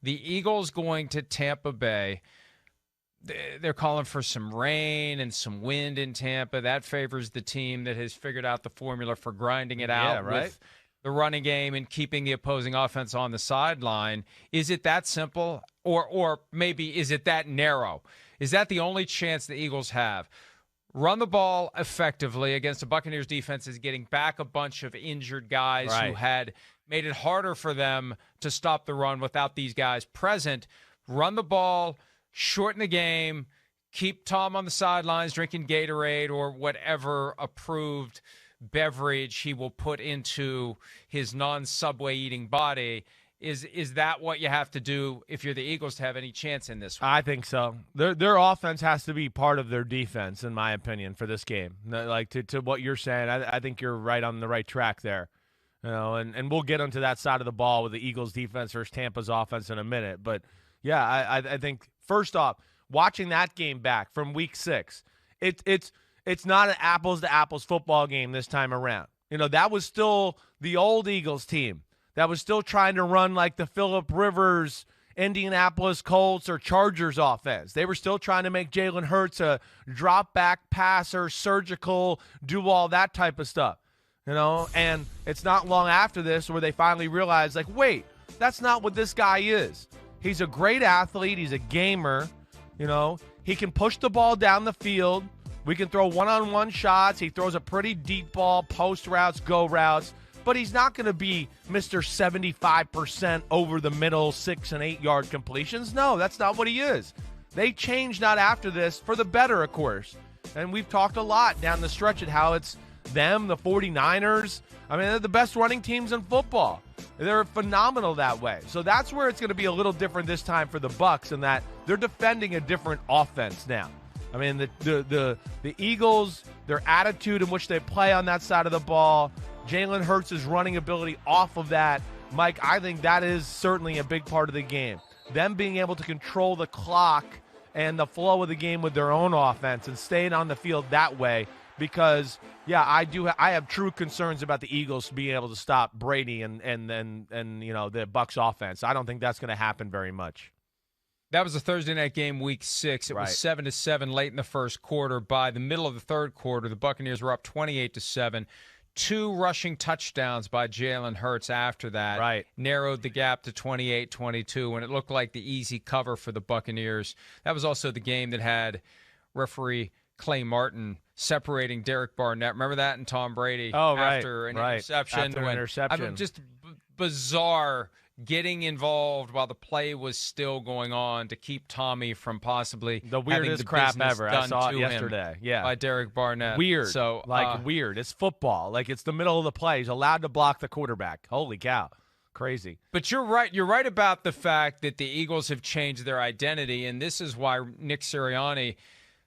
The Eagles going to Tampa Bay. They're calling for some rain and some wind in Tampa. That favors the team that has figured out the formula for grinding it out with the running game and keeping the opposing offense on the sideline. Is it that simple? Or maybe is it that narrow? Is that the only chance the Eagles have? Run the ball effectively against the Buccaneers defense is getting back a bunch of injured guys who had made it harder for them to stop the run without these guys present. Run the ball, shorten the game, keep Tom on the sidelines drinking Gatorade or whatever approved beverage he will put into his non-Subway eating body. Is that what you have to do if you're the Eagles to have any chance in this one? I think so. Their offense has to be part of their defense, in my opinion, for this game. Like to what you're saying, I think you're right on the right track there. And we'll get onto that side of the ball with the Eagles defense versus Tampa's offense in a minute. But yeah, I think first off, watching that game back from week 6, it's not an apples to apples football game this time around. That was still the old Eagles team that was still trying to run like the Phillip Rivers, Indianapolis Colts, or Chargers offense. They were still trying to make Jalen Hurts a drop-back passer, surgical, do all that type of stuff. And it's not long after this where they finally realized, like, wait, that's not what this guy is. He's a great athlete. He's a gamer. He can push the ball down the field. We can throw one-on-one shots. He throws a pretty deep ball, post routes, go routes. But he's not going to be Mr. 75% over the middle 6 and 8 yard completions. No, that's not what he is. They changed not after this for the better, of course. And we've talked a lot down the stretch at how it's them, the 49ers. I mean, they're the best running teams in football. They're phenomenal that way. So that's where it's going to be a little different this time for the Bucs, in that they're defending a different offense now. I mean, the Eagles, their attitude in which they play on that side of the ball, Jalen Hurts' running ability off of that, Mike, I think that is certainly a big part of the game. Them being able to control the clock and the flow of the game with their own offense and staying on the field that way, because, yeah, I have true concerns about the Eagles being able to stop Brady and the Bucs offense. I don't think that's going to happen very much. That was a Thursday night game, week 6. It was 7-7 late in the first quarter. By the middle of the third quarter, the Buccaneers were up 28-7. 2 rushing touchdowns by Jalen Hurts after that narrowed the gap to 28-22 when it looked like the easy cover for the Buccaneers. That was also the game that had referee Clay Martin separating Derek Barnett. Remember that? And Tom Brady after an interception. After an interception. I mean, just bizarre getting involved while the play was still going on to keep Tommy from possibly the weirdest crap ever. I saw it yesterday. Yeah, by Derek Barnett. Weird. So weird. It's football. Like, it's the middle of the play. He's allowed to block the quarterback. Holy cow. Crazy. But you're right. You're right about the fact that the Eagles have changed their identity, and this is why Nick Sirianni,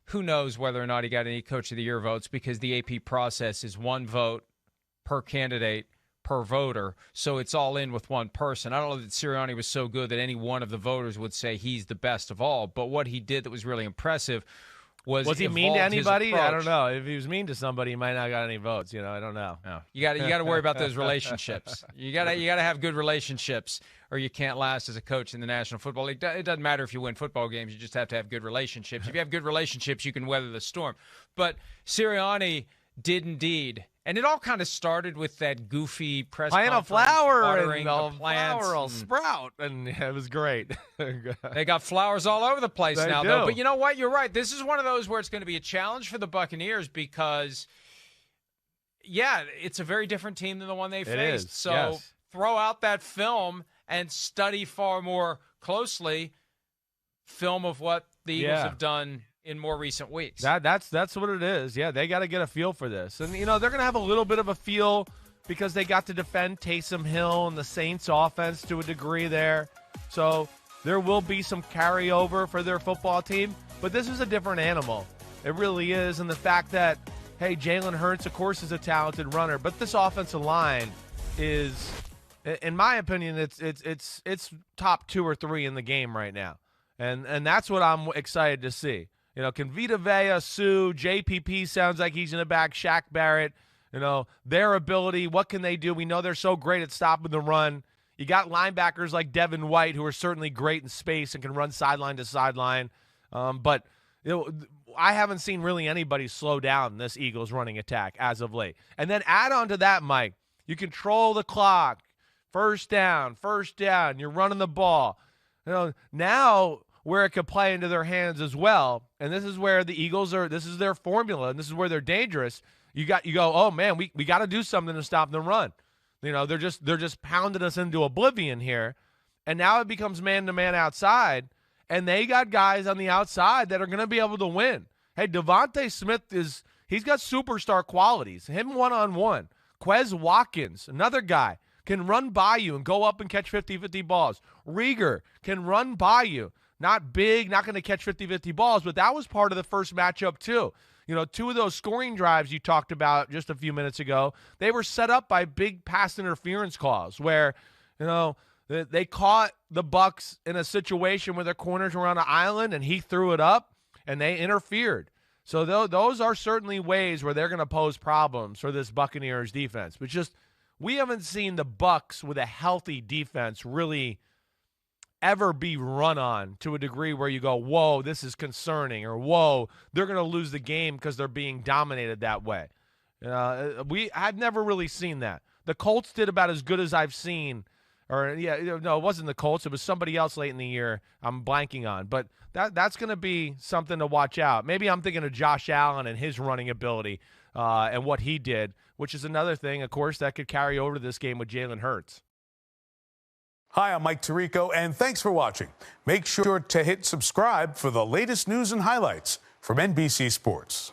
who knows whether or not he got any Coach of the Year votes, because the AP process is 1 vote per candidate per voter, so it's all in with one person. I don't know that Sirianni was so good that any one of the voters would say he's the best of all, but what he did that was really impressive was he mean to anybody? I don't know. If he was mean to somebody, he might not got any votes. I don't know. No. You got to worry about those relationships. You got to have good relationships, or you can't last as a coach in the National Football League. It doesn't matter if you win football games. You just have to have good relationships. If you have good relationships, you can weather the storm. But Sirianni did indeed. And it all kind of started with that goofy press conference. Plant a flower and the flower will sprout. And it was great. They got flowers all over the place now, do. though. But you know what? You're right. This is one of those where it's going to be a challenge for the Buccaneers because, yeah, it's a very different team than the one they faced. So throw out that film and study far more closely film of what the Eagles have done in more recent weeks. That's what it is. Yeah, they got to get a feel for this. And, they're going to have a little bit of a feel because they got to defend Taysom Hill and the Saints offense to a degree there. So there will be some carryover for their football team. But this is a different animal. It really is. And the fact that, hey, Jalen Hurts, of course, is a talented runner. But this offensive line is, in my opinion, it's top 2 or 3 in the game right now. And that's what I'm excited to see. Can Vita Vea, Sue, JPP sounds like he's in the back, Shaq Barrett, their ability, what can they do? We know they're so great at stopping the run. You got linebackers like Devin White, who are certainly great in space and can run sideline to sideline. But I haven't seen really anybody slow down this Eagles running attack as of late. And then add on to that, Mike, you control the clock. First down, you're running the ball. Now where it could play into their hands as well, and this is where the Eagles this is their formula, and this is where they're dangerous. You go, oh man, we got to do something to stop the run. They're just pounding us into oblivion here, and now it becomes man-to-man outside, and they got guys on the outside that are going to be able to win. Hey, Devontae Smith he's got superstar qualities. Him one-on-one. Quez Watkins, another guy, can run by you and go up and catch 50-50 balls. Rieger can run by you. Not big, not going to catch 50-50 balls, but that was part of the first matchup too. Two of those scoring drives you talked about just a few minutes ago, they were set up by big pass interference calls where, they caught the Bucs in a situation where their corners were on an island and he threw it up and they interfered. So those are certainly ways where they're going to pose problems for this Buccaneers defense. But we haven't seen the Bucs with a healthy defense really ever be run on to a degree where you go, whoa, this is concerning, or whoa, they're going to lose the game because they're being dominated that way. I've never really seen that. The Colts did about as good as I've seen, it wasn't the Colts. It was somebody else late in the year I'm blanking on. But that's going to be something to watch out. Maybe I'm thinking of Josh Allen and his running ability and what he did, which is another thing, of course, that could carry over to this game with Jalen Hurts. Hi, I'm Mike Tirico, and thanks for watching. Make sure to hit subscribe for the latest news and highlights from NBC Sports.